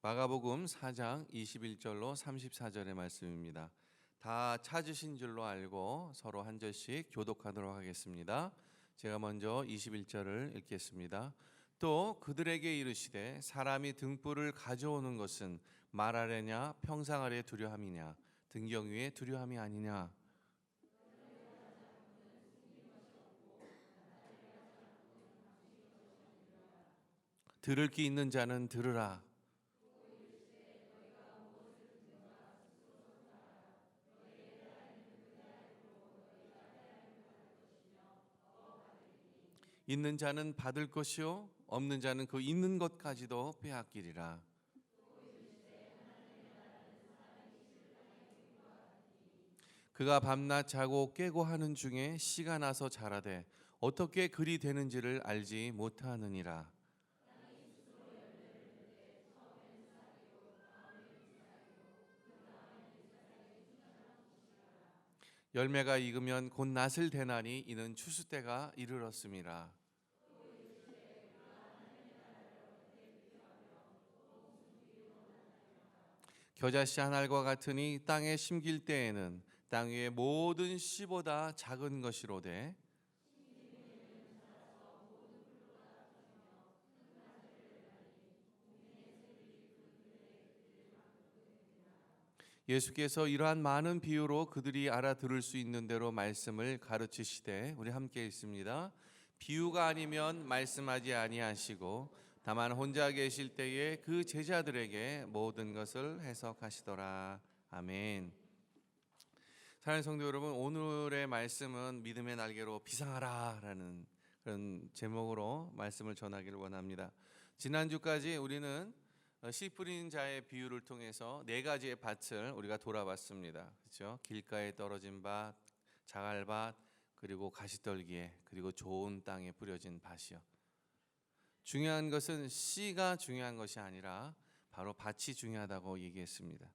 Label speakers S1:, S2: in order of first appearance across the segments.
S1: 마가복음 4장 21절로 34절의 말씀입니다. 다 찾으신 줄로 알고 서로 한 절씩 교독하도록 하겠습니다. 제가 먼저 21절을 읽겠습니다. 또 그들에게 이르시되 사람이 등불을 가져오는 것은 말 아래냐 평상 아래 두려함이냐 등경 위에 두려함이 아니냐. 들을 귀 있는 자는 들으라. 있는 자는 받을 것이요 없는 자는 그 있는 것까지도 빼앗기리라. 그가 밤낮 자고 깨고 하는 중에 씨가 나서 자라되 어떻게 그리 되는지를 알지 못하느니라. 열매가 익으면 곧 낫을 대나니 이는 추수 때가 이르렀음이라. 겨자씨 한 알과 같으니 땅에 심길 때에는 땅 위의 모든 씨보다 작은 것이로되 예수께서 이러한 많은 비유로 그들이 알아들을 수 있는 대로 말씀을 가르치시되, 우리 함께 읽습니다. 비유가 아니면 말씀하지 아니하시고 다만 혼자 계실 때에 그 제자들에게 모든 것을 해석하시더라. 아멘. 사랑하는 성도 여러분, 오늘의 말씀은 믿음의 날개로 비상하라 라는 그런 제목으로 말씀을 전하기를 원합니다. 지난주까지 우리는 씨 뿌린 자의 비유를 통해서 네 가지의 밭을 우리가 돌아봤습니다. 그렇죠? 길가에 떨어진 밭, 자갈밭, 그리고 가시떨기에, 그리고 좋은 땅에 뿌려진 밭이요. 중요한 것은 씨가 중요한 것이 아니라 바로 밭이 중요하다고 얘기했습니다.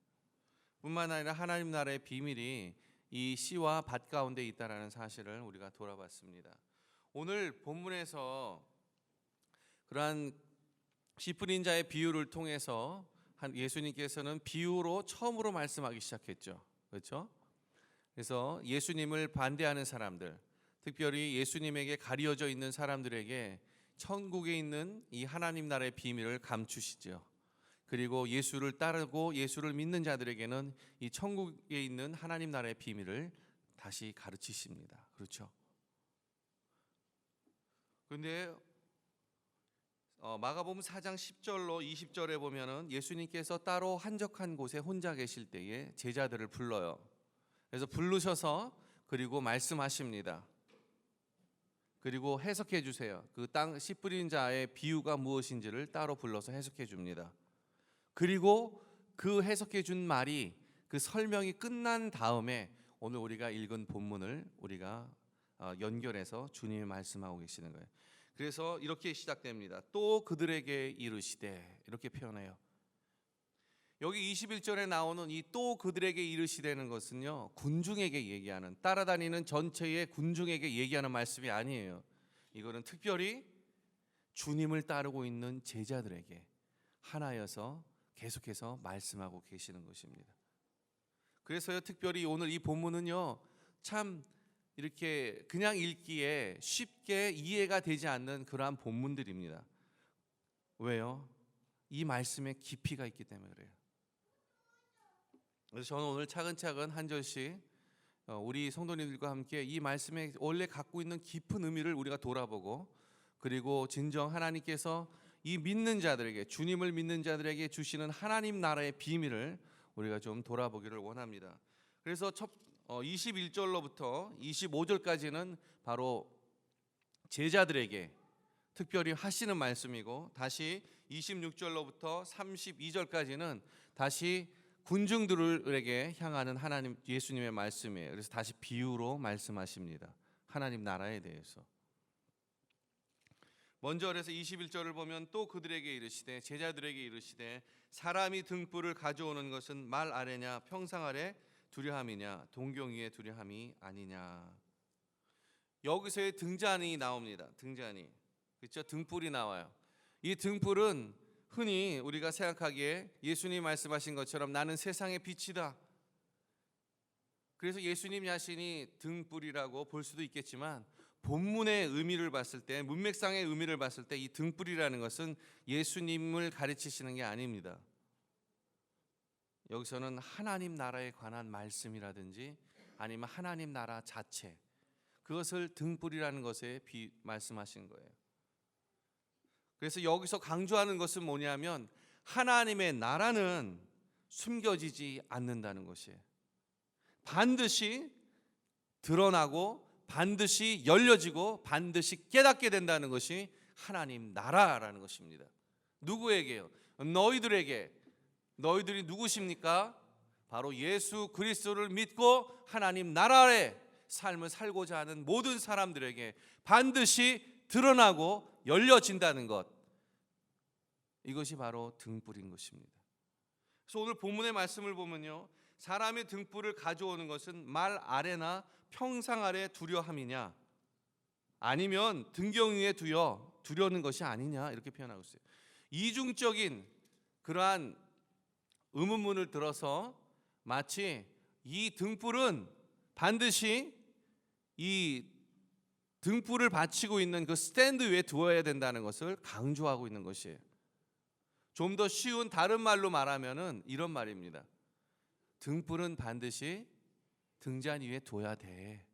S1: 뿐만 아니라 하나님 나라의 비밀이 이 씨와 밭 가운데 있다라는 사실을 우리가 돌아봤습니다. 오늘 본문에서 그러한 씨 뿌린 자의 비유를 통해서 예수님께서는 비유로 처음으로 말씀하기 시작했죠. 그렇죠? 그래서 예수님을 반대하는 사람들, 특별히 예수님에게 가려져 있는 사람들에게 천국에 있는 이 하나님 나라의 비밀을 감추시죠. 그리고 예수를 따르고 예수를 믿는 자들에게는 이 천국에 있는 하나님 나라의 비밀을 다시 가르치십니다. 그렇죠? 그런데 마가복음 4장 10절로 20절에 보면은 예수님께서 따로 한적한 곳에 혼자 계실 때에 제자들을 불러요. 그래서 부르셔서 그리고 말씀하십니다. 그리고 해석해 주세요. 그 땅 씨 뿌린 자의 비유가 무엇인지를 따로 불러서 해석해 줍니다. 그리고 그 해석해 준 말이, 그 설명이 끝난 다음에 오늘 우리가 읽은 본문을 우리가 연결해서 주님이 말씀하고 계시는 거예요. 그래서 이렇게 시작됩니다. 또 그들에게 이르시되, 이렇게 표현해요. 여기 21절에 나오는 이 또 그들에게 이르시되는 것은요, 군중에게 얘기하는, 따라다니는 전체의 군중에게 얘기하는 말씀이 아니에요. 이거는 특별히 주님을 따르고 있는 제자들에게 하나여서 계속해서 말씀하고 계시는 것입니다. 그래서요, 특별히 오늘 이 본문은요, 참 이렇게 그냥 읽기에 쉽게 이해가 되지 않는 그러한 본문들입니다. 왜요? 이 말씀에 깊이가 있기 때문에 그래요. 그래서 저는 오늘 차근차근 한 절씩 우리 성도님들과 함께 이 말씀에 원래 갖고 있는 깊은 의미를 우리가 돌아보고, 그리고 진정 하나님께서 이 믿는 자들에게, 주님을 믿는 자들에게 주시는 하나님 나라의 비밀을 우리가 좀 돌아보기를 원합니다. 그래서 21절로부터 25절까지는 바로 제자들에게 특별히 하시는 말씀이고, 다시 26절로부터 32절까지는 다시 군중들에게 향하는 하나님 예수님의 말씀이에요. 그래서 다시 비유로 말씀하십니다. 하나님 나라에 대해서. 먼저 그래서 21절을 보면 또 그들에게 이르시되, 제자들에게 이르시되 사람이 등불을 가져오는 것은 말 아래냐 평상 아래 두려함이냐 동경 위에 두려함이 아니냐. 여기서의 등잔이 나옵니다. 등잔이, 그렇죠? 등불이 나와요. 이 등불은 흔히 우리가 생각하기에 예수님 말씀하신 것처럼 나는 세상의 빛이다. 그래서 예수님 자신이 등불이라고 볼 수도 있겠지만 본문의 의미를 봤을 때, 문맥상의 의미를 봤을 때 이 등불이라는 것은 예수님을 가르치시는 게 아닙니다. 여기서는 하나님 나라에 관한 말씀이라든지 아니면 하나님 나라 자체, 그것을 등불이라는 것에 말씀하신 거예요. 그래서 여기서 강조하는 것은 뭐냐면 하나님의 나라는 숨겨지지 않는다는 것이에요. 반드시 드러나고 반드시 열려지고 반드시 깨닫게 된다는 것이 하나님 나라라는 것입니다. 누구에게요? 너희들에게. 너희들이 누구십니까? 바로 예수 그리스도를 믿고 하나님 나라의 삶을 살고자 하는 모든 사람들에게 반드시 드러나고 열려진다는 것, 이것이 바로 등불인 것입니다. 그래서 오늘 본문의 말씀을 보면요, 사람의 등불을 가져오는 것은 말 아래나 평상 아래 두려 함이냐, 아니면 등경 위에 두려는 것이 아니냐, 이렇게 표현하고 있어요. 이중적인 그러한 의문문을 들어서 마치 이 등불은 반드시 이 등불을 받치고 있는 그 스탠드 위에 두어야 된다는 것을 강조하고 있는 것이에요. 좀 더 쉬운 다른 말로 말하면은 이런 말입니다. 등불은 반드시 등잔 위에 둬야 돼.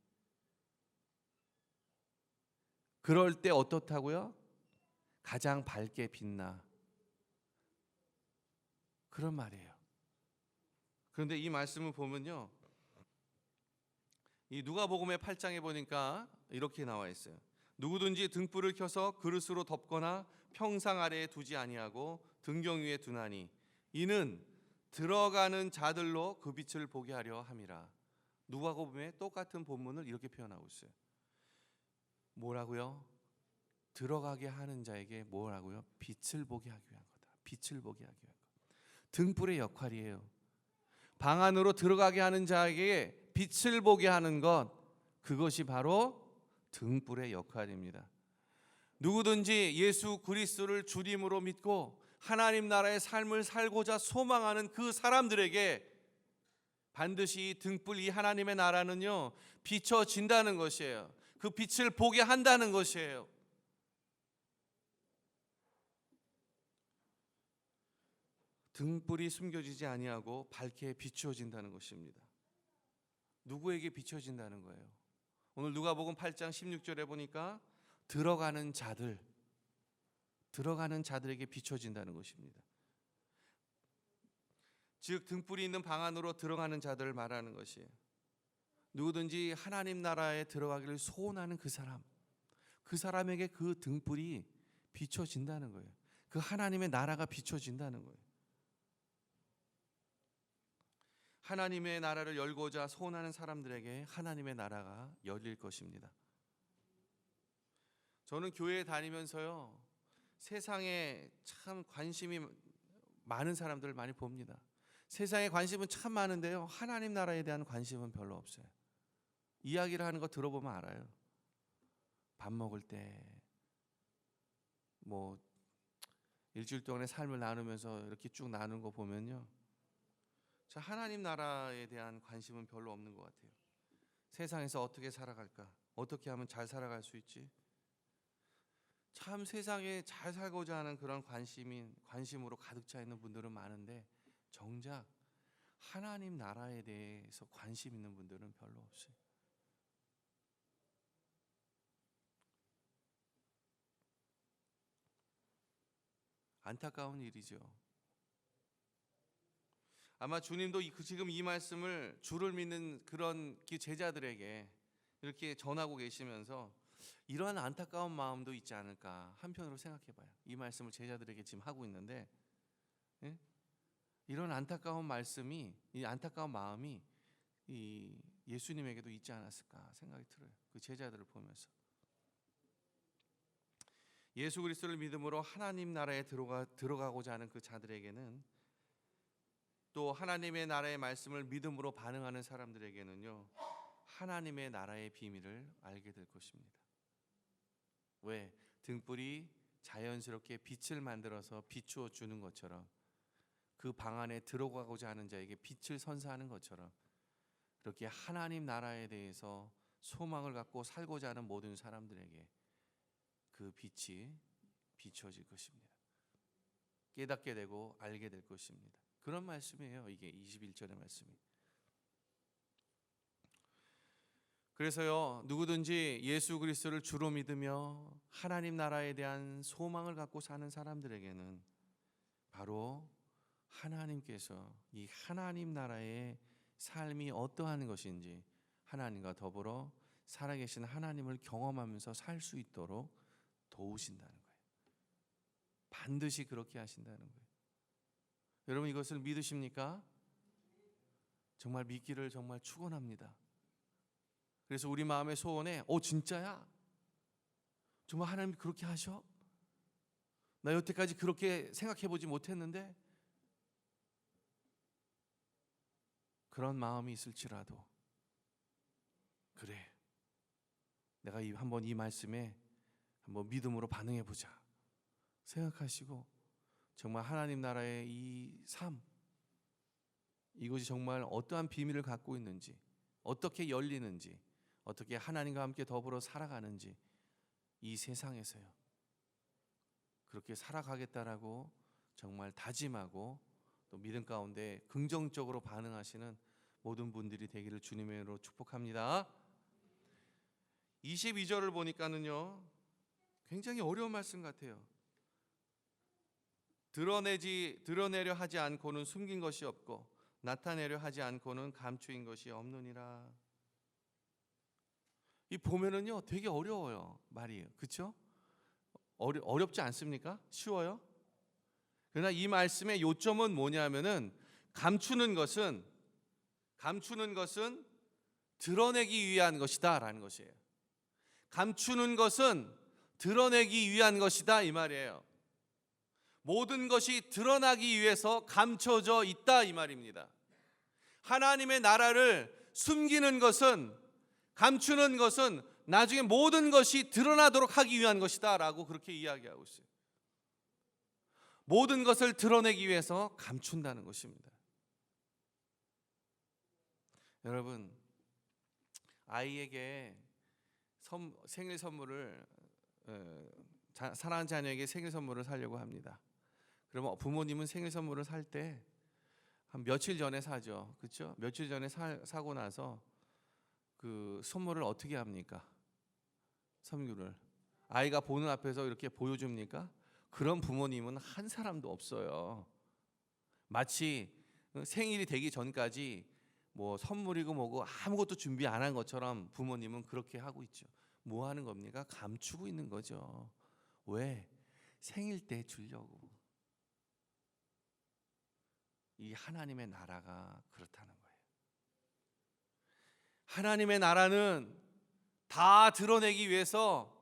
S1: 그럴 때 어떻다고요? 가장 밝게 빛나. 그런 말이에요. 그런데 이 말씀을 보면요, 이 누가복음의 8장에 보니까 이렇게 나와 있어요. 누구든지 등불을 켜서 그릇으로 덮거나 평상 아래에 두지 아니하고 등경 위에 두나니 이는 들어가는 자들로 그 빛을 보게 하려 함이라. 누가복음의 똑같은 본문을 이렇게 표현하고 있어요. 뭐라고요? 들어가게 하는 자에게 뭐라고요? 빛을 보게 하기 위한 거다. 빛을 보게 하기 위한 것. 등불의 역할이에요. 방 안으로 들어가게 하는 자에게 빛을 보게 하는 것, 그것이 바로 등불의 역할입니다. 누구든지 예수 그리스도를 주님으로 믿고 하나님 나라의 삶을 살고자 소망하는 그 사람들에게 반드시 이 등불, 이 하나님의 나라는요 비춰진다는 것이에요. 그 빛을 보게 한다는 것이에요. 등불이 숨겨지지 아니하고 밝게 비추어진다는 것입니다. 누구에게 비춰진다는 거예요? 오늘 누가복음 8장 16절에 보니까 들어가는 자들에게 비춰진다는 것입니다. 즉 등불이 있는 방 안으로 들어가는 자들을 말하는 것이에요. 누구든지 하나님 나라에 들어가기를 소원하는 그 사람에게 그 등불이 비춰진다는 거예요. 그 하나님의 나라가 비춰진다는 거예요. 하나님의 나라를 열고자 소원하는 사람들에게 하나님의 나라가 열릴 것입니다. 저는 교회에 다니면서요, 세상에 참 관심이 많은 사람들을 많이 봅니다. 세상에 관심은 참 많은데요, 하나님 나라에 대한 관심은 별로 없어요. 이야기를 하는 거 들어보면 알아요. 밥 먹을 때 뭐 일주일 동안의 삶을 나누면서 이렇게 쭉 나누는 거 보면요, 자, 하나님 나라에 대한 관심은 별로 없는 것 같아요. 세상에서 어떻게 살아갈까? 어떻게 하면 잘 살아갈 수 있지? 참 세상에 잘 살고자 하는 그런 관심으로 가득 차 있는 분들은 많은데 정작 하나님 나라에 대해서 관심 있는 분들은 별로 없어요. 안타까운 일이죠. 아마 주님도 지금 이 말씀을 주를 믿는 그런 제자들에게 이렇게 전하고 계시면서 이러한 안타까운 마음도 있지 않을까 한편으로 생각해봐요. 이 말씀을 제자들에게 지금 하고 있는데, 예? 이런 안타까운 말씀이, 이 안타까운 마음이 이 예수님에게도 있지 않았을까 생각이 들어요. 그 제자들을 보면서 예수 그리스도를 믿음으로 하나님 나라에 들어가고자 하는 그 자들에게는, 또 하나님의 나라의 말씀을 믿음으로 반응하는 사람들에게는요, 하나님의 나라의 비밀을 알게 될 것입니다. 왜? 등불이 자연스럽게 빛을 만들어서 비추어 주는 것처럼, 그 방 안에 들어가고자 하는 자에게 빛을 선사하는 것처럼, 그렇게 하나님 나라에 대해서 소망을 갖고 살고자 하는 모든 사람들에게 그 빛이 비춰질 것입니다. 깨닫게 되고 알게 될 것입니다. 그런 말씀이에요. 이게 21절의 말씀이. 그래서요, 누구든지 예수 그리스도를 주로 믿으며 하나님 나라에 대한 소망을 갖고 사는 사람들에게는 바로 하나님께서 이 하나님 나라의 삶이 어떠한 것인지, 하나님과 더불어 살아계신 하나님을 경험하면서 살 수 있도록 도우신다는 거예요. 반드시 그렇게 하신다는 거예요. 여러분, 이것을 믿으십니까? 정말 믿기를 정말 축원합니다. 그래서 우리 마음의 소원에 진짜야? 정말 하나님이 그렇게 하셔? 나 여태까지 그렇게 생각해 보지 못했는데, 그런 마음이 있을지라도 그래, 내가 한번 이 말씀에 한번 믿음으로 반응해 보자 생각하시고, 정말 하나님 나라의 이 삶, 이것이 정말 어떠한 비밀을 갖고 있는지, 어떻게 열리는지, 어떻게 하나님과 함께 더불어 살아가는지, 이 세상에서요 그렇게 살아가겠다라고 정말 다짐하고 또 믿음 가운데 긍정적으로 반응하시는 모든 분들이 되기를 주님의 이름으로 축복합니다. 22절을 보니까는요 굉장히 어려운 말씀 같아요. 드러내려 하지 않고는 숨긴 것이 없고 나타내려 하지 않고는 감추인 것이 없느니라. 이 보면은요 되게 어려워요, 말이. 그렇죠? 어렵지 않습니까? 쉬워요? 그러나 이 말씀의 요점은 뭐냐면은 감추는 것은 드러내기 위한 것이다 라는 것이에요. 감추는 것은 드러내기 위한 것이다, 이 말이에요. 모든 것이 드러나기 위해서 감춰져 있다, 이 말입니다. 하나님의 나라를 숨기는 것은, 감추는 것은 나중에 모든 것이 드러나도록 하기 위한 것이다 라고 그렇게 이야기하고 있어요. 모든 것을 드러내기 위해서 감춘다는 것입니다. 여러분, 아이에게 생일 선물을, 사랑하는 자녀에게 생일 선물을 사려고 합니다. 그러면 부모님은 생일 선물을 살 때 한 며칠 전에 사죠. 그렇죠? 며칠 전에 사고 나서 그 선물을 어떻게 합니까? 선물을 아이가 보는 앞에서 이렇게 보여줍니까? 그런 부모님은 한 사람도 없어요. 마치 생일이 되기 전까지 뭐 선물이고 뭐고 아무것도 준비 안 한 것처럼 부모님은 그렇게 하고 있죠. 뭐 하는 겁니까? 감추고 있는 거죠. 왜? 생일 때 주려고. 이 하나님의 나라가 그렇다는 거예요. 하나님의 나라는 다 드러내기 위해서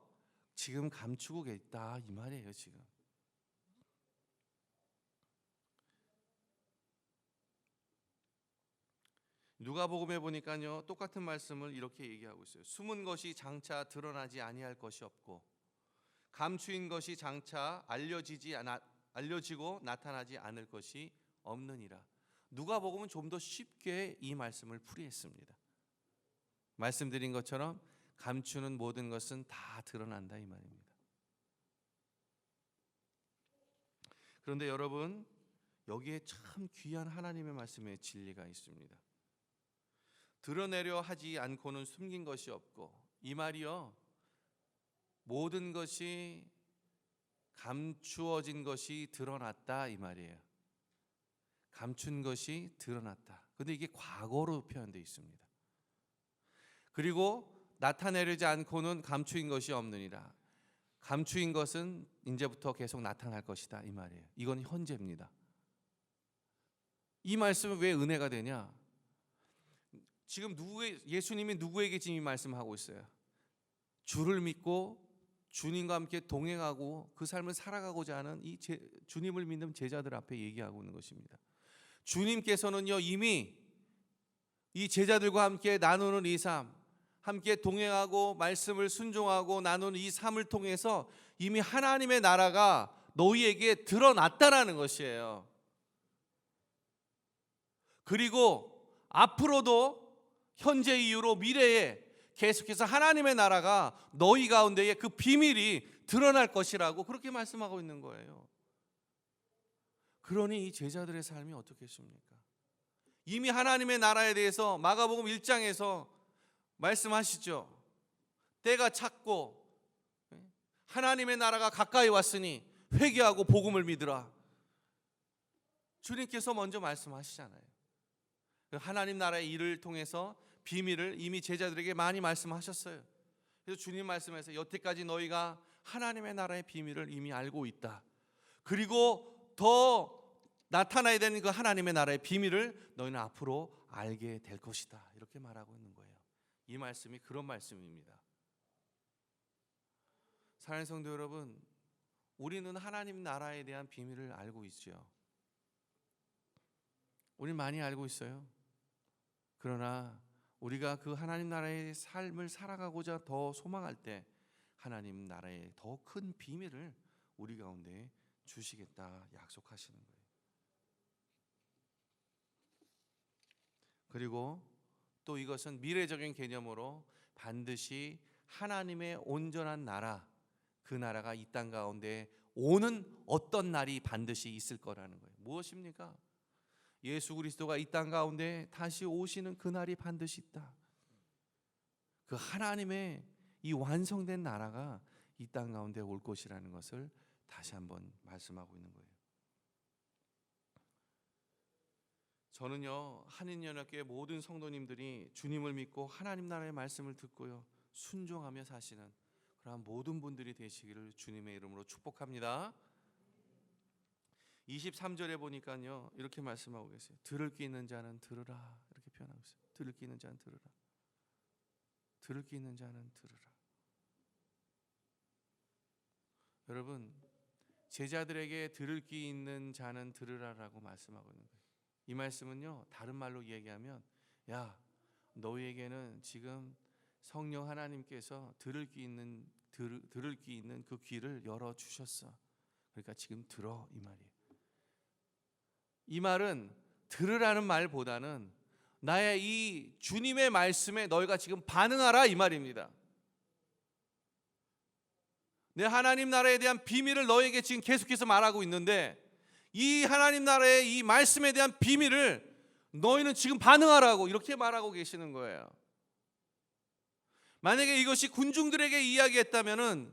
S1: 지금 감추고 있다, 이 말이에요. 지금 누가복음에 보니까요 똑같은 말씀을 이렇게 얘기하고 있어요. 숨은 것이 장차 드러나지 아니할 것이 없고 감추인 것이 장차 알려지고 나타나지 않을 것이 없느니라. 누가복음은 좀 더 쉽게 이 말씀을 풀이했습니다. 말씀드린 것처럼 감추는 모든 것은 다 드러난다, 이 말입니다. 그런데 여러분, 여기에 참 귀한 하나님의 말씀의 진리가 있습니다. 드러내려 하지 않고는 숨긴 것이 없고, 이 말이요 모든 것이 감추어진 것이 드러났다, 이 말이에요. 감춘 것이 드러났다. 근데 이게 과거로 표현되어 있습니다. 그리고 나타내려지 않고는 감추인 것이 없느니라. 감추인 것은 이제부터 계속 나타날 것이다, 이 말이에요. 이건 현재입니다. 이 말씀은 왜 은혜가 되냐? 지금 예수님이 누구에게 지금 이 말씀하고 있어요? 주를 믿고 주님과 함께 동행하고 그 삶을 살아가고자 하는 이 주님을 믿는 제자들 앞에 얘기하고 있는 것입니다. 주님께서는요 이미 이 제자들과 함께 나누는 이 삶, 함께 동행하고 말씀을 순종하고 나누는 이 삶을 통해서 이미 하나님의 나라가 너희에게 드러났다라는 것이에요. 그리고 앞으로도 현재 이후로 미래에 계속해서 하나님의 나라가 너희 가운데에 그 비밀이 드러날 것이라고 그렇게 말씀하고 있는 거예요. 그러니 이 제자들의 삶이 어떻겠습니까? 이미 하나님의 나라에 대해서 마가복음 1장에서 말씀하시죠. 때가 찼고 하나님의 나라가 가까이 왔으니 회개하고 복음을 믿으라. 주님께서 먼저 말씀하시잖아요. 하나님 나라의 일을 통해서 비밀을 이미 제자들에게 많이 말씀하셨어요. 그래서 주님 말씀에서 여태까지 너희가 하나님의 나라의 비밀을 이미 알고 있다. 그리고 더 나타나야 되는 그 하나님의 나라의 비밀을 너희는 앞으로 알게 될 것이다. 이렇게 말하고 있는 거예요. 이 말씀이 그런 말씀입니다. 사랑하는 성도 여러분, 우리는 하나님 나라에 대한 비밀을 알고 있죠. 우리 많이 알고 있어요. 그러나 우리가 그 하나님 나라의 삶을 살아가고자 더 소망할 때 하나님 나라의 더 큰 비밀을 우리 가운데 주시겠다 약속하시는 거예요. 그리고 또 이것은 미래적인 개념으로 반드시 하나님의 온전한 나라, 그 나라가 이 땅 가운데 오는 어떤 날이 반드시 있을 거라는 거예요. 무엇입니까? 예수 그리스도가 이 땅 가운데 다시 오시는 그 날이 반드시 있다. 그 하나님의 이 완성된 나라가 이 땅 가운데 올 것이라는 것을 다시 한번 말씀하고 있는 거예요. 저는요, 한인연합교회 모든 성도님들이 주님을 믿고 하나님 나라의 말씀을 듣고요 순종하며 사시는 그런 모든 분들이 되시기를 주님의 이름으로 축복합니다. 23절에 보니까요 이렇게 말씀하고 계세요. 들을 귀 있는 자는 들으라. 이렇게 표현하고 있어요. 들을 귀 있는 자는 들으라. 들을 귀 있는 자는 들으라. 여러분, 제자들에게 들을 귀 있는 자는 들으라라고 말씀하고 있는 거예요. 이 말씀은요 다른 말로 얘기하면, 야, 너희에게는 지금 성령 하나님께서 들을 귀 있는 그 귀를 열어 주셨어. 그러니까 지금 들어, 이 말이에요. 이 말은 들으라는 말보다는 나의 이 주님의 말씀에 너희가 지금 반응하라, 이 말입니다. 내 하나님 나라에 대한 비밀을 너에게 지금 계속해서 말하고 있는데, 이 하나님 나라의 이 말씀에 대한 비밀을 너희는 지금 반응하라고 이렇게 말하고 계시는 거예요. 만약에 이것이 군중들에게 이야기했다면은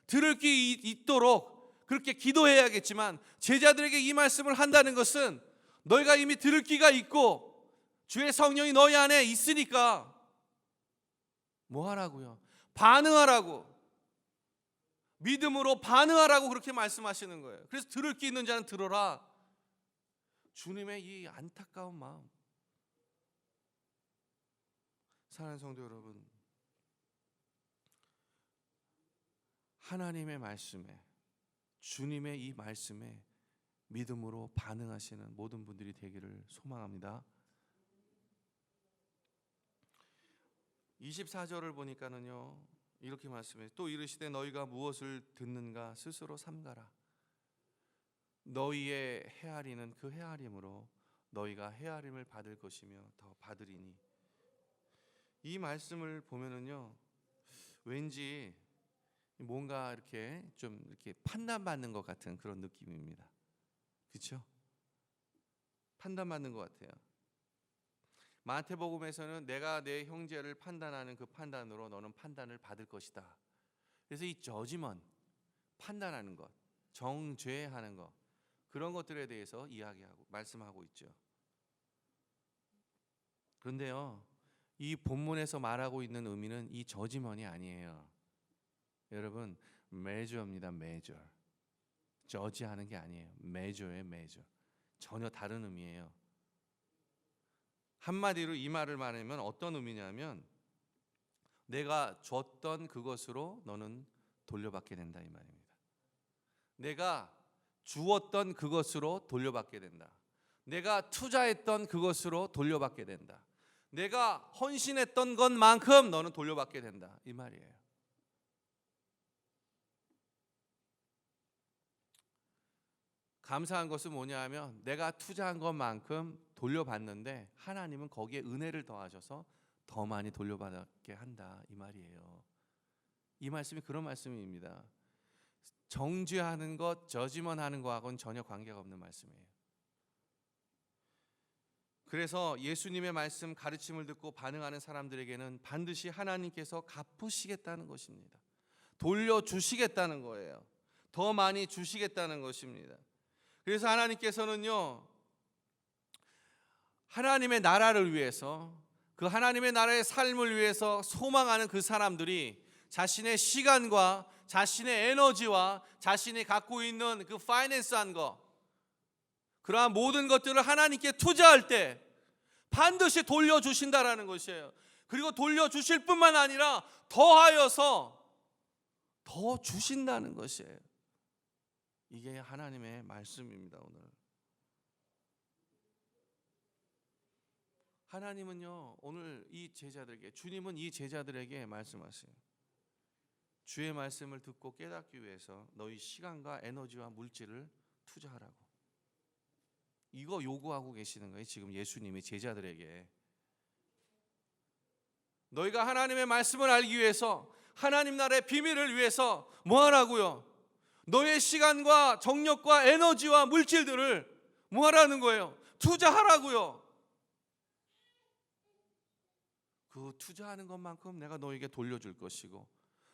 S1: 들을 귀 있도록 그렇게 기도해야겠지만, 제자들에게 이 말씀을 한다는 것은 너희가 이미 들을 귀가 있고 주의 성령이 너희 안에 있으니까 뭐 하라고요? 반응하라고, 믿음으로 반응하라고 그렇게 말씀하시는 거예요. 그래서 들을 귀 있는 자는 들어라. 주님의 이 안타까운 마음. 사랑하는 성도 여러분, 하나님의 말씀에, 주님의 이 말씀에 믿음으로 반응하시는 모든 분들이 되기를 소망합니다. 24절을 보니까는요 이렇게 말씀해요. 또 이르시되 너희가 무엇을 듣는가 스스로 삼가라. 너희의 헤아리는 그 헤아림으로 너희가 헤아림을 받을 것이며 더 받으리니. 이 말씀을 보면은요 왠지 뭔가 이렇게 좀 이렇게 판단받는 것 같은 그런 느낌입니다. 그렇죠? 판단받는 것 같아요. 마태복음에서는 내가 내 형제를 판단하는 그 판단으로 너는 판단을 받을 것이다. 그래서 이 저지먼, 판단하는 것, 정죄하는 것, 그런 것들에 대해서 이야기하고 말씀하고 있죠. 그런데요, 이 본문에서 말하고 있는 의미는 이 저지먼이 아니에요. 여러분, 메저입니다. 메저. 저지하는 게 아니에요. 메저예요. 메저. 전혀 다른 의미예요. 한마디로 이 말을 말하면 어떤 의미냐면, 내가 줬던 그것으로 너는 돌려받게 된다, 이 말입니다. 내가 주었던 그것으로 돌려받게 된다. 내가 투자했던 그것으로 돌려받게 된다. 내가 헌신했던 것만큼 너는 돌려받게 된다, 이 말이에요. 감사한 것은 뭐냐 하면 내가 투자한 것만큼 돌려받는데 하나님은 거기에 은혜를 더하셔서 더 많이 돌려받게 한다, 이 말이에요. 이 말씀이 그런 말씀입니다. 정죄하는 것, 저지먼하는 것하고는 전혀 관계가 없는 말씀이에요. 그래서 예수님의 말씀 가르침을 듣고 반응하는 사람들에게는 반드시 하나님께서 갚으시겠다는 것입니다. 돌려주시겠다는 거예요. 더 많이 주시겠다는 것입니다. 그래서 하나님께서는요, 하나님의 나라를 위해서, 그 하나님의 나라의 삶을 위해서 소망하는 그 사람들이 자신의 시간과 자신의 에너지와 자신이 갖고 있는 그 파이낸스한 거, 그러한 모든 것들을 하나님께 투자할 때 반드시 돌려주신다라는 것이에요. 그리고 돌려주실 뿐만 아니라 더하여서 더 주신다는 것이에요. 이게 하나님의 말씀입니다. 오늘 하나님은요, 오늘 이 제자들에게, 주님은 이 제자들에게 말씀하세요. 주의 말씀을 듣고 깨닫기 위해서 너희 시간과 에너지와 물질을 투자하라고. 이거 요구하고 계시는 거예요. 지금 예수님이 제자들에게. 너희가 하나님의 말씀을 알기 위해서, 하나님 나라의 비밀을 위해서 뭐 하라고요? 너의 시간과 정력과 에너지와 물질들을 뭐 하라는 거예요? 투자하라고요. 그 투자하는 것만큼 내가 너에게 돌려줄 것이고,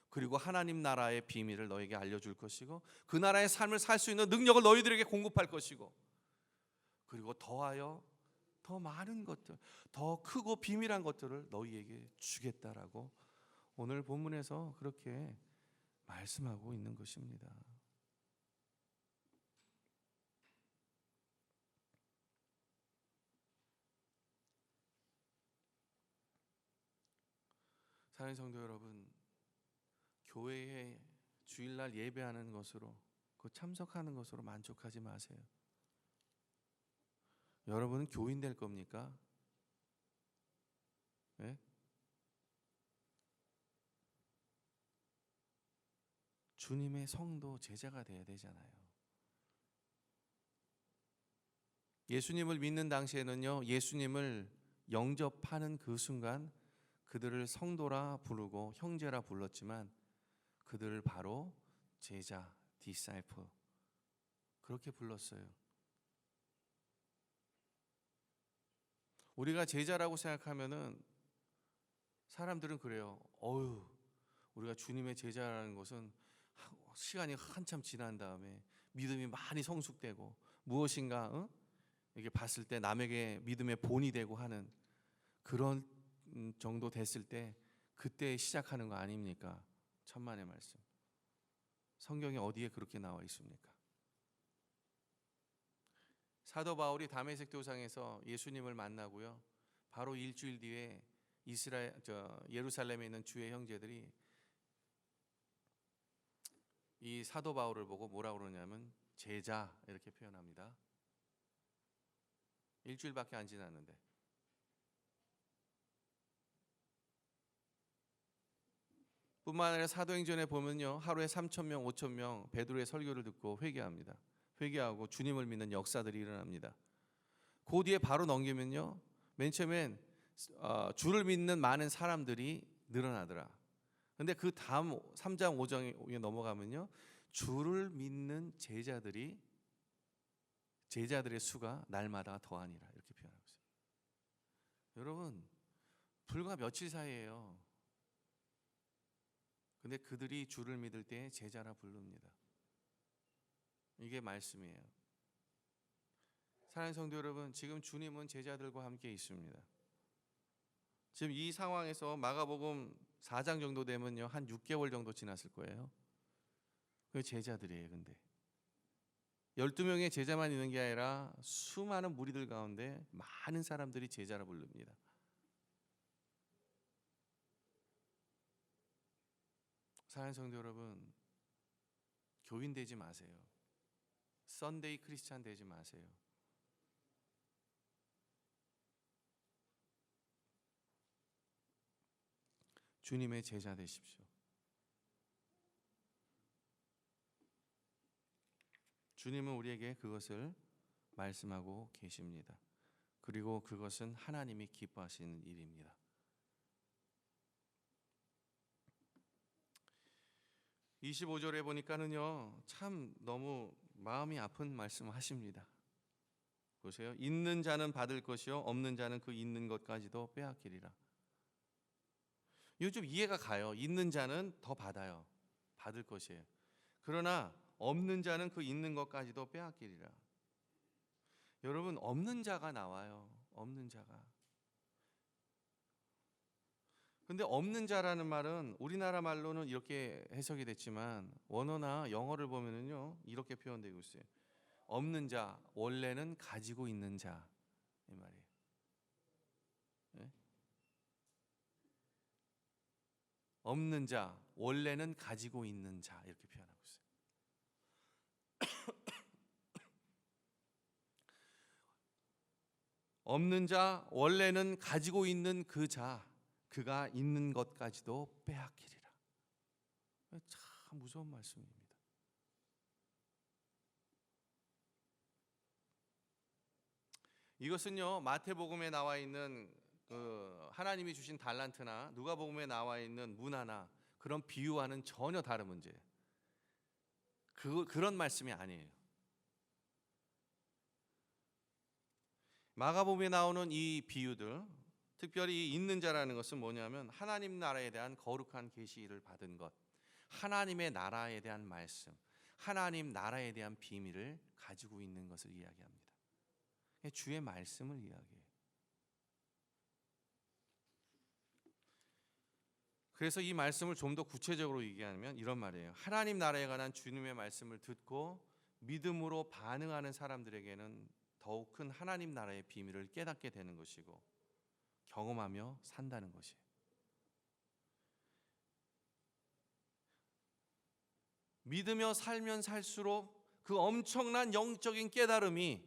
S1: 그리고 하나님 나라의 비밀을 너에게 알려줄 것이고, 그 나라의 삶을 살 수 있는 능력을 너희들에게 공급할 것이고, 그리고 더하여 더 많은 것들, 더 크고 비밀한 것들을 너희에게 주겠다라고 오늘 본문에서 그렇게 말씀하고 있는 것입니다. 사랑하는 성도 여러분, 교회에 주일날 예배하는 것으로, 그 참석하는 것으로 만족하지 마세요. 여러분은 교인 될 겁니까? 네? 주님의 성도, 제자가 돼야 되잖아요. 예수님을 믿는 당시에는요, 예수님을 영접하는 그 순간 그들을 성도라 부르고 형제라 불렀지만 그들을 바로 제자, 디사이플 그렇게 불렀어요. 우리가 제자라고 생각하면은 사람들은 그래요. 우리가 주님의 제자라는 것은 시간이 한참 지난 다음에 믿음이 많이 성숙되고 무엇인가 이게 봤을 때 남에게 믿음의 본이 되고 하는 그런 정도 됐을 때 그때 시작하는 거 아닙니까? 천만의 말씀. 성경에 어디에 그렇게 나와 있습니까? 사도 바울이 다메섹 도상에서 예수님을 만나고요. 바로 일주일 뒤에 예루살렘에 있는 주의 형제들이 이 사도 바울을 보고 뭐라고 그러냐면 제자 이렇게 표현합니다. 일주일밖에 안 지났는데. 뿐만 아니라 사도행전에 보면요, 하루에 3,000명, 5,000명 베드로의 설교를 듣고 회개합니다. 회개하고 주님을 믿는 역사들이 일어납니다. 그 뒤에 바로 넘기면요, 맨 처음엔 주를 믿는 많은 사람들이 늘어나더라. 근데 그 다음 3장 5장에 넘어가면요, 주를 믿는 제자들의 수가 날마다 더하니라 이렇게 표현하고 있어요. 여러분, 불과 며칠 사이에요. 근데 그들이 주를 믿을 때 제자라 부릅니다. 이게 말씀이에요. 사랑하는 성도 여러분, 지금 주님은 제자들과 함께 있습니다. 지금 이 상황에서 마가복음 4장 정도 되면요, 한 6개월 정도 지났을 거예요. 그 제자들이에요. 근데 12명의 제자만 있는 게 아니라 수많은 무리들 가운데 많은 사람들이 제자라 부릅니다. 사랑하는 성도 여러분, 교인 되지 마세요. 썬데이 크리스찬 되지 마세요. 주님의 제자 되십시오. 주님은 우리에게 그것을 말씀하고 계십니다. 그리고 그것은 하나님이 기뻐하시는 일입니다. (25절에) 보니까는요, 참 너무 마음이 아픈 말씀을 하십니다. 보세요. 있는 자는 받을 것이요 없는 자는 그 있는 것까지도 빼앗기리라. 요즘 이해가 가요. 있는 자는 더 받아요. 받을 것이에요. 그러나 없는 자는 그 있는 것까지도 빼앗기리라. 여러분, 없는 자가 나와요. 없는 자가. 근데 없는 자라는 말은 우리나라 말로는 이렇게 해석이 됐지만 원어나 영어를 보면은요, 이렇게 표현되고 있어요. 없는 자, 원래는 가지고 있는 자, 이 말이에요. 네? 없는 자, 원래는 가지고 있는 자, 이렇게 표현하고 있어요. 없는 자, 원래는 가지고 있는 그 자, 그가 있는 것까지도 빼앗기리라. 참 무서운 말씀입니다. 이것은요, 마태복음에 나와 있는 하나님이 주신 달란트나 누가복음에 나와 있는 문화나 그런 비유와는 전혀 다른 문제예요. 그런 말씀이 아니에요. 마가복음에 나오는 이 비유들, 특별히 있는 자라는 것은 뭐냐면 하나님 나라에 대한 거룩한 계시를 받은 것, 하나님의 나라에 대한 말씀, 하나님 나라에 대한 비밀을 가지고 있는 것을 이야기합니다. 주의 말씀을 이야기해요. 그래서 이 말씀을 좀 더 구체적으로 얘기하면 이런 말이에요. 하나님 나라에 관한 주님의 말씀을 듣고 믿음으로 반응하는 사람들에게는 더욱 큰 하나님 나라의 비밀을 깨닫게 되는 것이고 경험하며 산다는 것이에요. 믿으며 살면 살수록 그 엄청난 영적인 깨달음이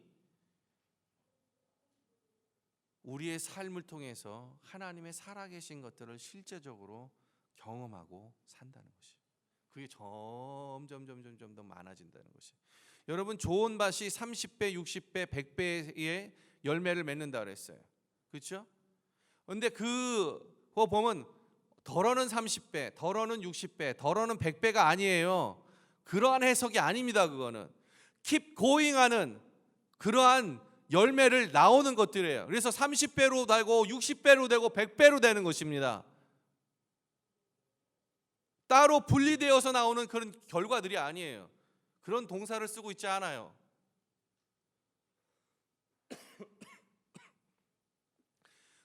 S1: 우리의 삶을 통해서 하나님의 살아계신 것들을 실제적으로 경험하고 산다는 것이에요. 그게 점점 더 많아진다는 것이에요. 여러분, 좋은 밭이 30배, 60배, 100배의 열매를 맺는다 그랬어요. 그렇죠? 근데 그거 보면 덜어는 30배, 덜어는 60배, 덜어는 100배가 아니에요. 그러한 해석이 아닙니다. 그거는 keep going 하는 그러한 열매를 나오는 것들이에요. 그래서 30배로 되고 60배로 되고 100배로 되는 것입니다. 따로 분리되어서 나오는 그런 결과들이 아니에요. 그런 동사를 쓰고 있지 않아요.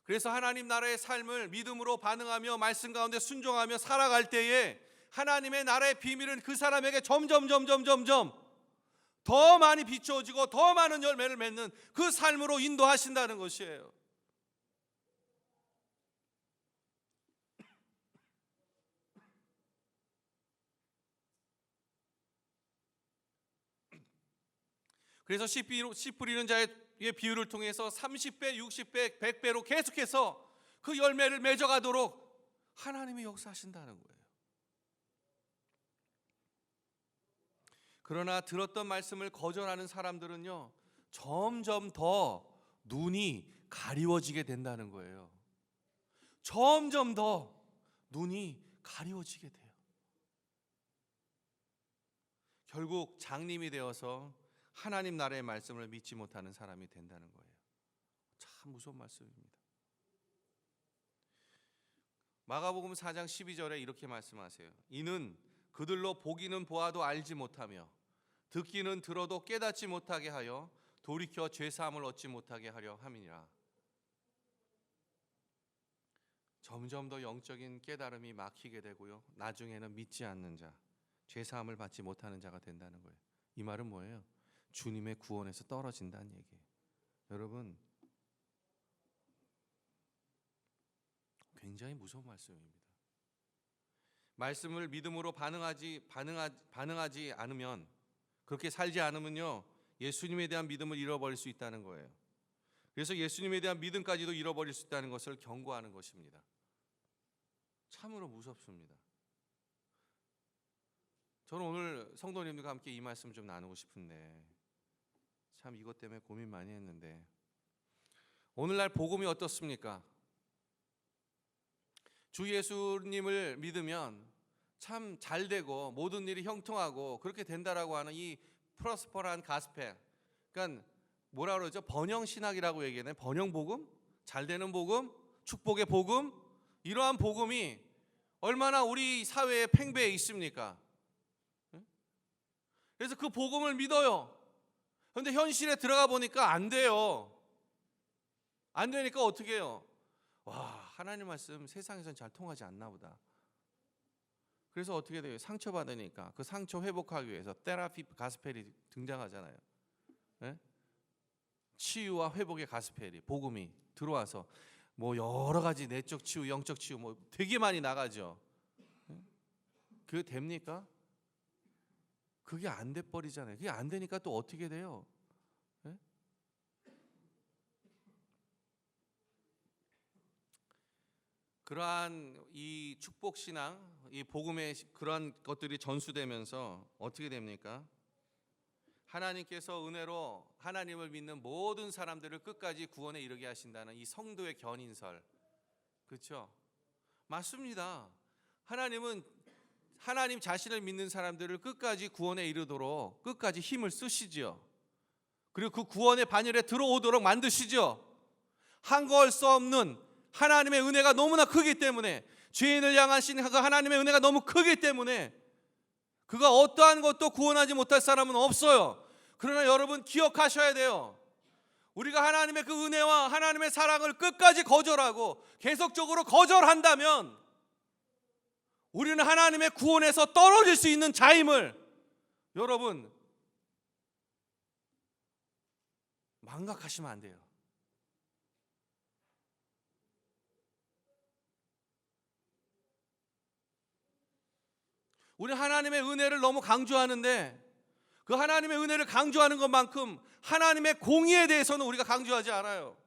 S1: 그래서 하나님 나라의 삶을 믿음으로 반응하며 말씀 가운데 순종하며 살아갈 때에 하나님의 나라의 비밀은 그 사람에게 점점 더 많이 비추어지고 더 많은 열매를 맺는 그 삶으로 인도하신다는 것이에요. 그래서 씨 뿌리는 자의 비유를 통해서 30배, 60배, 100배로 계속해서 그 열매를 맺어가도록 하나님이 역사하신다는 거예요. 그러나 들었던 말씀을 거절하는 사람들은요, 점점 더 눈이 가리워지게 된다는 거예요. 점점 더 눈이 가리워지게 돼요. 결국 장님이 되어서 하나님 나라의 말씀을 믿지 못하는 사람이 된다는 거예요. 참 무서운 말씀입니다. 마가복음 4장 12절에 이렇게 말씀하세요. 이는 그들로 보기는 보아도 알지 못하며 듣기는 들어도 깨닫지 못하게 하여 돌이켜 죄사함을 얻지 못하게 하려 함이니라. 점점 더 영적인 깨달음이 막히게 되고요, 나중에는 믿지 않는 자, 죄사함을 받지 못하는 자가 된다는 거예요. 이 말은 뭐예요? 주님의 구원에서 떨어진다는 얘기예요. 여러분, 굉장히 무서운 말씀입니다. 말씀을 믿음으로 반응하지 않으면, 그렇게 살지 않으면요, 예수님에 대한 믿음을 잃어버릴 수 있다는 거예요. 그래서 예수님에 대한 믿음까지도 잃어버릴 수 있다는 것을 경고하는 것입니다. 참으로 무섭습니다. 저는 오늘 성도님들과 함께 이 말씀 좀 나누고 싶은데 참 이것 때문에 고민 많이 했는데, 오늘날 복음이 어떻습니까? 주 예수님을 믿으면 참 잘되고 모든 일이 형통하고 그렇게 된다라고 하는 이 프로스퍼한 가스펠, 그러니까 뭐라 그러죠? 번영신학이라고 얘기하네. 번영복음? 잘되는 복음? 축복의 복음? 이러한 복음이 얼마나 우리 사회에 팽배해 있습니까? 그래서 그 복음을 믿어요. 그런데 현실에 들어가 보니까 안 돼요. 안 되니까 어떻게 해요? 와, 하나님 말씀 세상에선 잘 통하지 않나 보다. 그래서 어떻게 돼요? 상처받으니까 그 상처 회복하기 위해서 테라피 가스펠이 등장하잖아요. 네? 치유와 회복의 가스펠이, 복음이 들어와서 뭐 여러 가지 내적 치유, 영적 치유 뭐 되게 많이 나가죠. 그게 됩니까? 그게 안 돼 버리잖아요. 그게 안 되니까 또 어떻게 돼요? 네? 그러한 이 축복 신앙, 이 복음의 그러한 것들이 전수되면서 어떻게 됩니까? 하나님께서 은혜로 하나님을 믿는 모든 사람들을 끝까지 구원에 이르게 하신다는 이 성도의 견인설, 그렇죠? 맞습니다. 하나님은 하나님 자신을 믿는 사람들을 끝까지 구원에 이르도록 끝까지 힘을 쓰시지요. 그리고 그 구원의 반열에 들어오도록 만드시죠. 한거할 수 없는 하나님의 은혜가 너무나 크기 때문에, 죄인을 향하신 그 하나님의 은혜가 너무 크기 때문에 그가 어떠한 것도 구원하지 못할 사람은 없어요. 그러나 여러분 기억하셔야 돼요. 우리가 하나님의 그 은혜와 하나님의 사랑을 끝까지 거절하고 계속적으로 거절한다면 우리는 하나님의 구원에서 떨어질 수 있는 자임을 여러분 망각하시면 안 돼요. 우리 하나님의 은혜를 너무 강조하는데 그 하나님의 은혜를 강조하는 것만큼 하나님의 공의에 대해서는 우리가 강조하지 않아요.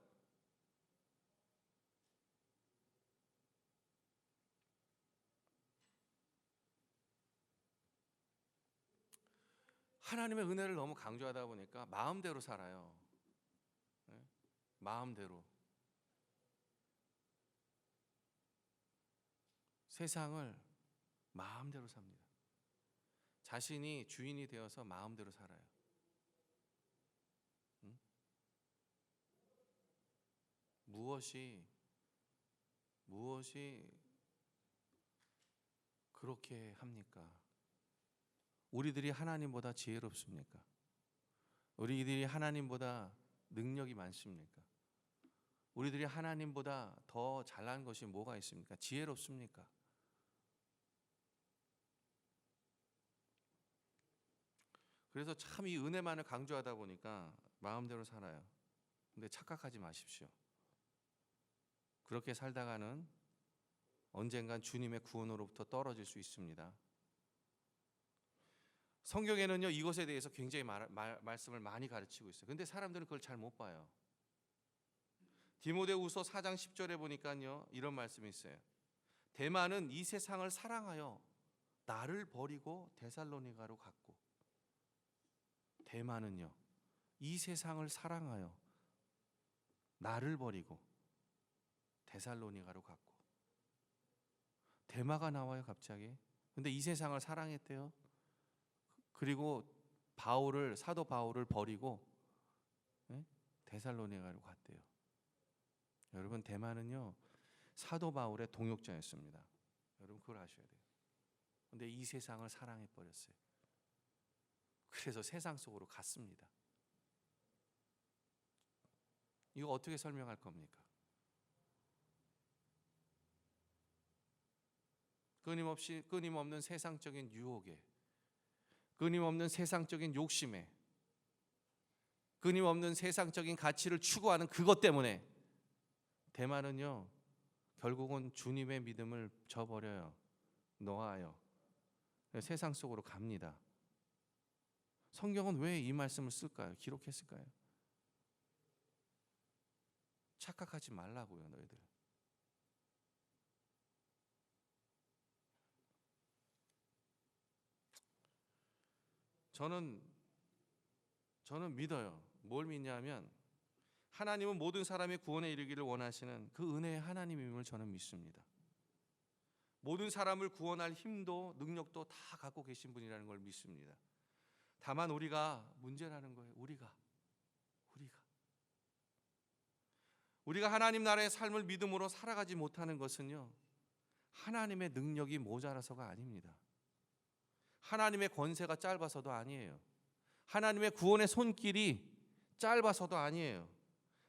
S1: 하나님의 은혜를 너무 강조하다 보니까 마음대로 살아요. 마음대로. 세상을 마음대로 삽니다. 자신이 주인이 되어서 마음대로 살아요. 무엇이 그렇게 합니까? 우리들이 하나님보다 지혜롭습니까? 우리들이 하나님보다 능력이 많습니까? 우리들이 하나님보다 더 잘난 것이 뭐가 있습니까? 지혜롭습니까? 그래서 참 이 은혜만을 강조하다 보니까 마음대로 살아요. 근데 착각하지 마십시오. 그렇게 살다가는 언젠간 주님의 구원으로부터 떨어질 수 있습니다. 성경에는요 이것에 대해서 굉장히 말씀을 많이 가르치고 있어요. 근데 사람들은 그걸 잘 못 봐요. 디모데후서 4장 10절에 보니까요 이런 말씀이 있어요. 데마는 이 세상을 사랑하여 나를 버리고 데살로니가로 갔고. 데마는요 이 세상을 사랑하여 나를 버리고 데살로니가로 갔고. 데마가 나와요 갑자기. 근데 이 세상을 사랑했대요. 그리고 사도 바울을 버리고 데살로니가로 갔대요. 여러분 데마는요 사도 바울의 동역자였습니다. 여러분 그걸 아셔야 돼요. 근데 이 세상을 사랑해 버렸어요. 그래서 세상 속으로 갔습니다. 이거 어떻게 설명할 겁니까? 끊임없는 세상적인 유혹에, 끊임없는 세상적인 욕심에, 끊임없는 세상적인 가치를 추구하는 그것 때문에 데마는요 결국은 주님의 믿음을 저버려요. 놓아요. 세상 속으로 갑니다. 성경은 왜 이 말씀을 쓸까요? 기록했을까요? 착각하지 말라고요, 너희들. 저는 믿어요. 뭘 믿냐면 하나님은 모든 사람이 구원에 이르기를 원하시는 그 은혜의 하나님임을 저는 믿습니다. 모든 사람을 구원할 힘도 능력도 다 갖고 계신 분이라는 걸 믿습니다. 다만 우리가 문제라는 거예요. 우리가 하나님 나라의 삶을 믿음으로 살아가지 못하는 것은요, 하나님의 능력이 모자라서가 아닙니다. 하나님의 권세가 짧아서도 아니에요. 하나님의 구원의 손길이 짧아서도 아니에요.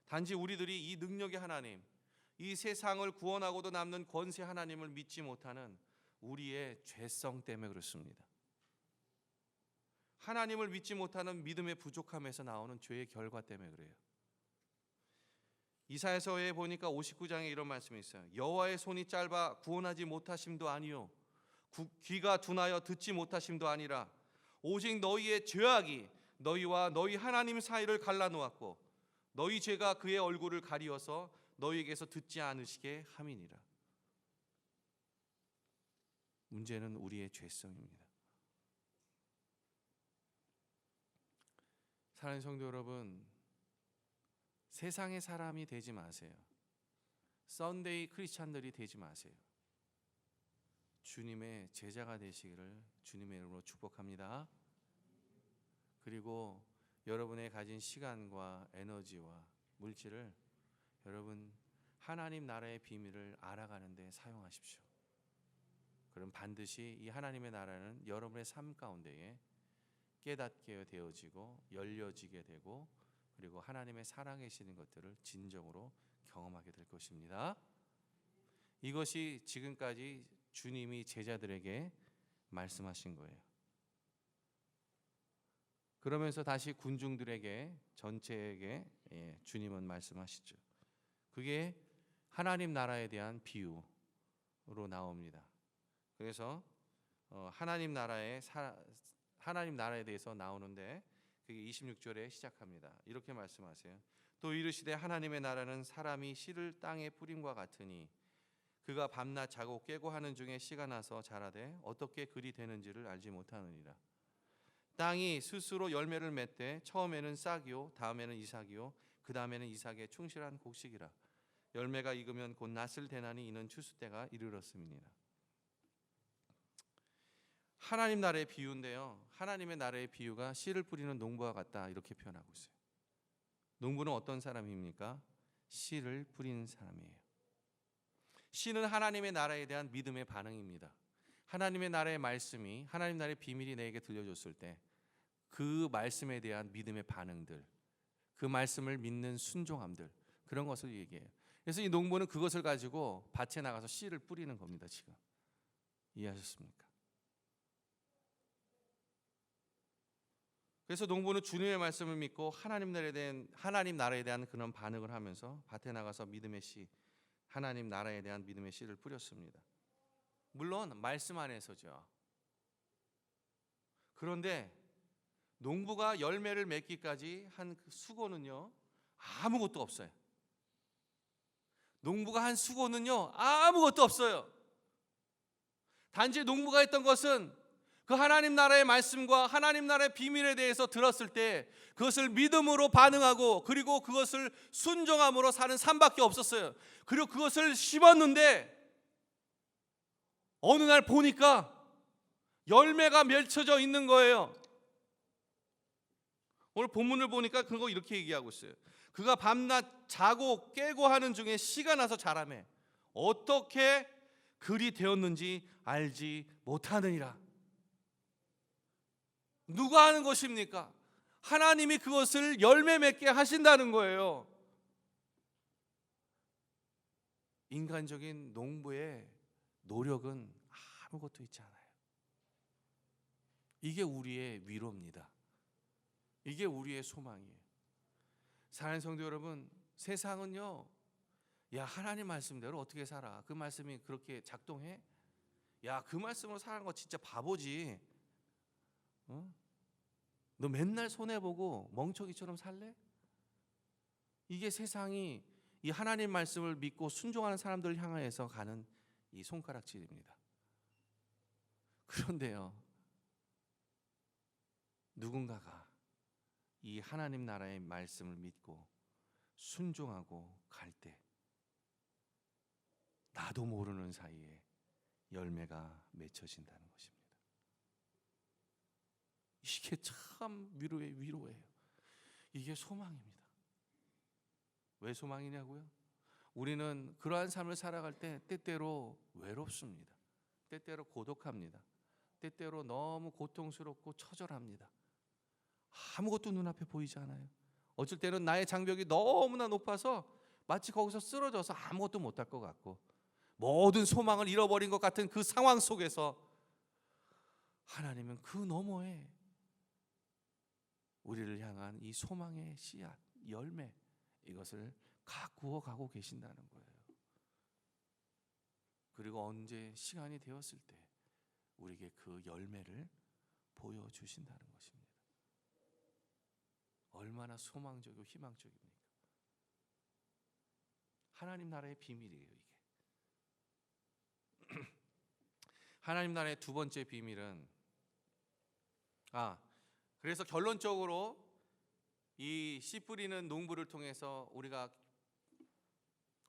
S1: 단지 우리들이 이 능력의 하나님, 이 세상을 구원하고도 남는 권세 하나님을 믿지 못하는 우리의 죄성 때문에 그렇습니다. 하나님을 믿지 못하는 믿음의 부족함에서 나오는 죄의 결과 때문에 그래요. 이사야서에 보니까 59장에 이런 말씀이 있어요. 여호와의 손이 짧아 구원하지 못하심도 아니요 귀가 둔하여 듣지 못하심도 아니라 오직 너희의 죄악이 너희와 너희 하나님 사이를 갈라놓았고 너희 죄가 그의 얼굴을 가리어서 너희에게서 듣지 않으시게 함이니라. 문제는 우리의 죄성입니다. 사랑하는 성도 여러분, 세상의 사람이 되지 마세요. 썬데이 크리스찬들이 되지 마세요. 주님의 제자가 되시기를 주님의 이름으로 축복합니다. 그리고 여러분의 가진 시간과 에너지와 물질을 여러분 하나님 나라의 비밀을 알아가는 데 사용하십시오. 그럼 반드시 이 하나님의 나라는 여러분의 삶 가운데에 깨닫게 되어지고 열려지게 되고 그리고 하나님의 살아계시는 것들을 진정으로 경험하게 될 것입니다. 이것이 지금까지 주님이 제자들에게 말씀하신 거예요. 그러면서 다시 군중들에게 전체에게 주님은 말씀하시죠. 그게 하나님 나라에 대한 비유로 나옵니다. 그래서 하나님 나라에 대해서 나오는데 그게 26절에 시작합니다. 이렇게 말씀하세요. 또 이르시되 하나님의 나라는 사람이 씨를 땅에 뿌림과 같으니 그가 밤낮 자고 깨고 하는 중에 씨가 나서 자라되 어떻게 그리 되는지를 알지 못하느니라. 땅이 스스로 열매를 맺되 처음에는 싹이요 다음에는 이삭이요 그 다음에는 이삭의 충실한 곡식이라. 열매가 익으면 곧 낫을 대나니 이는 추수 때가 이르렀음이니라. 하나님 나라의 비유인데요, 하나님의 나라의 비유가 씨를 뿌리는 농부와 같다 이렇게 표현하고 있어요. 농부는 어떤 사람입니까? 씨를 뿌리는 사람이에요. 씨는 하나님의 나라에 대한 믿음의 반응입니다. 하나님의 나라의 말씀이, 하나님 나라의 비밀이 내게 들려줬을 때 그 말씀에 대한 믿음의 반응들, 그 말씀을 믿는 순종함들, 그런 것을 얘기해요. 그래서 이 농부는 그것을 가지고 밭에 나가서 씨를 뿌리는 겁니다. 지금 이해하셨습니까? 그래서 농부는 주님의 말씀을 믿고 하나님 나라에 대한 그런 반응을 하면서 밭에 나가서 믿음의 씨, 하나님 나라에 대한 믿음의 씨를 뿌렸습니다. 물론 말씀 안에서죠. 그런데 농부가 열매를 맺기까지 한 그 수고는요 아무것도 없어요. 농부가 한 수고는요 아무것도 없어요. 단지 농부가 했던 것은 그 하나님 나라의 말씀과 하나님 나라의 비밀에 대해서 들었을 때 그것을 믿음으로 반응하고 그리고 그것을 순종함으로 사는 삶밖에 없었어요. 그리고 그것을 심었는데 어느 날 보니까 열매가 맺혀져 있는 거예요. 오늘 본문을 보니까 그거 이렇게 얘기하고 있어요. 그가 밤낮 자고 깨고 하는 중에 씨가 나서 자라매 어떻게 그리 되었는지 알지 못하느니라. 누가 하는 것입니까? 하나님이 그것을 열매 맺게 하신다는 거예요. 인간적인 농부의 노력은 아무것도 있지 않아요. 이게 우리의 위로입니다. 이게 우리의 소망이에요. 사랑하는 성도 여러분, 세상은요, 야 하나님 말씀대로 어떻게 살아? 그 말씀이 그렇게 작동해? 야 그 말씀으로 사는 거 진짜 바보지. 너 맨날 손해보고 멍청이처럼 살래? 이게 세상이 이 하나님 말씀을 믿고 순종하는 사람들을 향해서 가는 이 손가락질입니다. 그런데요, 누군가가 이 하나님 나라의 말씀을 믿고 순종하고 갈 때 나도 모르는 사이에 열매가 맺혀진다는 것입니다. 이게 참 위로예요. 이게 소망입니다. 왜 소망이냐고요? 우리는 그러한 삶을 살아갈 때 때때로 외롭습니다. 때때로 고독합니다. 때때로 너무 고통스럽고 처절합니다. 아무것도 눈앞에 보이지 않아요. 어쩔 때는 나의 장벽이 너무나 높아서 마치 거기서 쓰러져서 아무것도 못할 것 같고, 모든 소망을 잃어버린 것 같은 그 상황 속에서 하나님은 그 너머에 우리를 향한 이 소망의 씨앗, 열매, 이것을 가꾸어 가고 계신다는 거예요. 그리고 언제 시간이 되었을 때 우리에게 그 열매를 보여주신다는 것입니다. 얼마나 소망적이고 희망적입니까? 하나님 나라의 비밀이에요, 이게. 하나님 나라의 두 번째 비밀은, 그래서 결론적으로 이 씨 뿌리는 농부를 통해서 우리가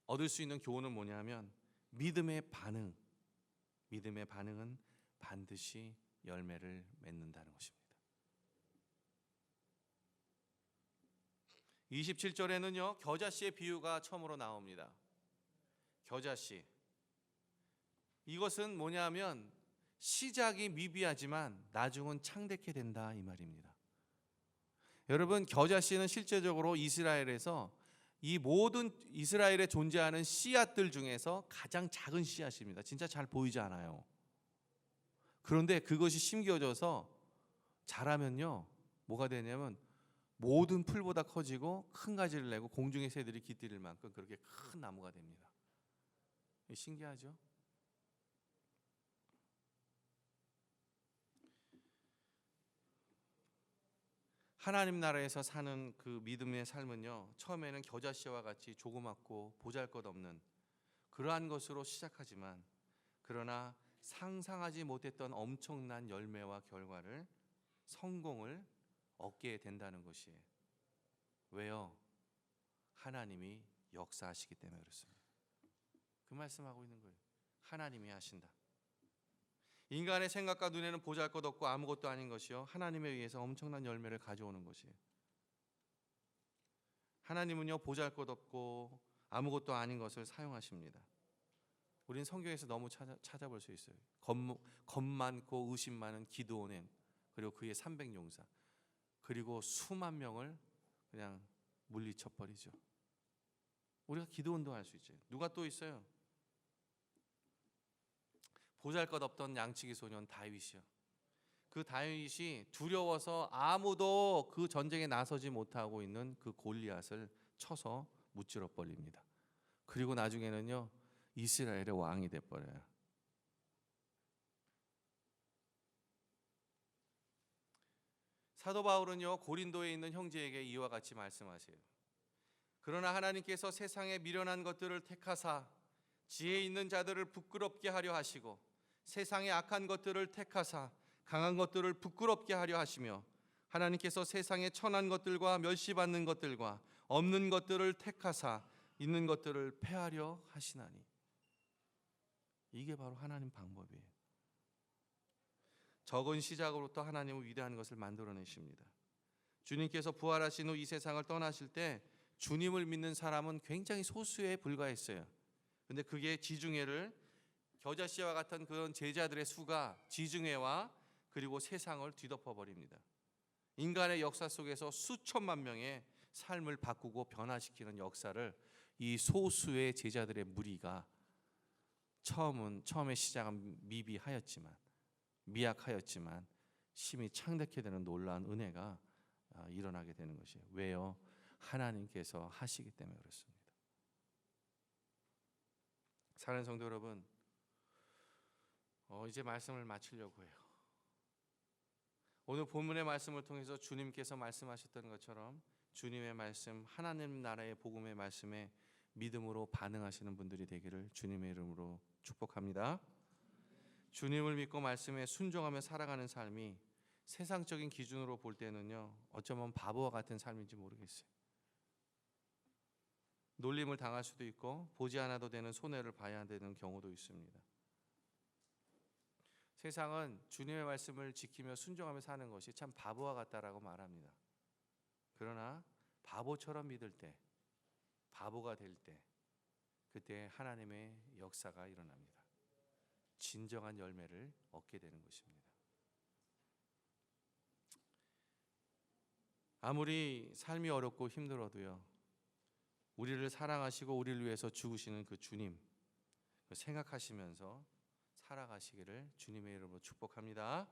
S1: 얻을 수 있는 교훈은 뭐냐면, 믿음의 반응은 반드시 열매를 맺는다는 것입니다. 27절에는요, 겨자씨의 비유가 처음으로 나옵니다. 겨자씨. 이것은 뭐냐면 시작이 미비하지만 나중은 창대케 된다, 이 말입니다. 여러분, 겨자씨는 실제적으로 이스라엘에서 이 모든 이스라엘에 존재하는 씨앗들 중에서 가장 작은 씨앗입니다. 진짜 잘 보이지 않아요. 그런데 그것이 심겨져서 자라면요, 뭐가 되냐면 모든 풀보다 커지고 큰 가지를 내고 공중의 새들이 깃들일 만큼 그렇게 큰 나무가 됩니다. 신기하죠? 하나님 나라에서 사는 그 믿음의 삶은요, 처음에는 겨자씨와 같이 조그맣고 보잘것없는 그러한 것으로 시작하지만, 그러나 상상하지 못했던 엄청난 열매와 결과를, 성공을 얻게 된다는 것이에요. 왜요? 하나님이 역사하시기 때문에 그렇습니다. 그 말씀하고 있는 거예요. 하나님이 하신다. 인간의 생각과 눈에는 보잘것없고 아무것도 아닌 것이요, 하나님에 의해서 엄청난 열매를 가져오는 것이에요. 하나님은요, 보잘것없고 아무것도 아닌 것을 사용하십니다. 우리는 성경에서 너무 찾아볼 수 있어요. 겁 많고 의심 많은 기드온의, 그리고 그의 300용사, 그리고 수만 명을 그냥 물리쳐 버리죠. 우리가 기드온도 할 수 있죠. 누가 또 있어요? 보잘것없던 양치기 소년 다윗이요. 그 다윗이 두려워서 아무도 그 전쟁에 나서지 못하고 있는 그 골리앗을 쳐서 무찌러 버립니다. 그리고 나중에는요, 이스라엘의 왕이 돼 버려요. 사도 바울은요, 고린도에 있는 형제에게 이와 같이 말씀하세요. 그러나 하나님께서 세상에 미련한 것들을 택하사 지혜 있는 자들을 부끄럽게 하려 하시고, 세상의 악한 것들을 택하사 강한 것들을 부끄럽게 하려 하시며, 하나님께서 세상의 천한 것들과 멸시받는 것들과 없는 것들을 택하사 있는 것들을 폐하려 하시나니. 이게 바로 하나님 방법이에요. 적은 시작으로부터 하나님은 위대한 것을 만들어내십니다. 주님께서 부활하신 후 이 세상을 떠나실 때 주님을 믿는 사람은 굉장히 소수에 불과했어요. 근데 그게 지중해를, 겨자씨와 같은 그런 제자들의 수가 지중해와 그리고 세상을 뒤덮어 버립니다. 인간의 역사 속에서 수천만 명의 삶을 바꾸고 변화시키는 역사를 이 소수의 제자들의 무리가 처음에 시작은 미약하였지만 심히 창대케 되는 놀라운 은혜가 일어나게 되는 것이에요. 왜요? 하나님께서 하시기 때문에 그렇습니다. 사랑하는 성도 여러분, 이제 말씀을 마치려고 해요. 오늘 본문의 말씀을 통해서 주님께서 말씀하셨던 것처럼 주님의 말씀, 하나님 나라의 복음의 말씀에 믿음으로 반응하시는 분들이 되기를 주님의 이름으로 축복합니다. 주님을 믿고 말씀에 순종하며 살아가는 삶이 세상적인 기준으로 볼 때는요, 어쩌면 바보와 같은 삶인지 모르겠어요. 놀림을 당할 수도 있고 보지 않아도 되는 손해를 봐야 되는 경우도 있습니다. 세상은 주님의 말씀을 지키며 순종하며 사는 것이 참 바보와 같다라고 말합니다. 그러나 바보처럼 믿을 때, 바보가 될 때, 그때 하나님의 역사가 일어납니다. 진정한 열매를 얻게 되는 것입니다. 아무리 삶이 어렵고 힘들어도요, 우리를 사랑하시고 우리를 위해서 죽으시는 그 주님 생각하시면서 살아가시기를 주님의 이름으로 축복합니다.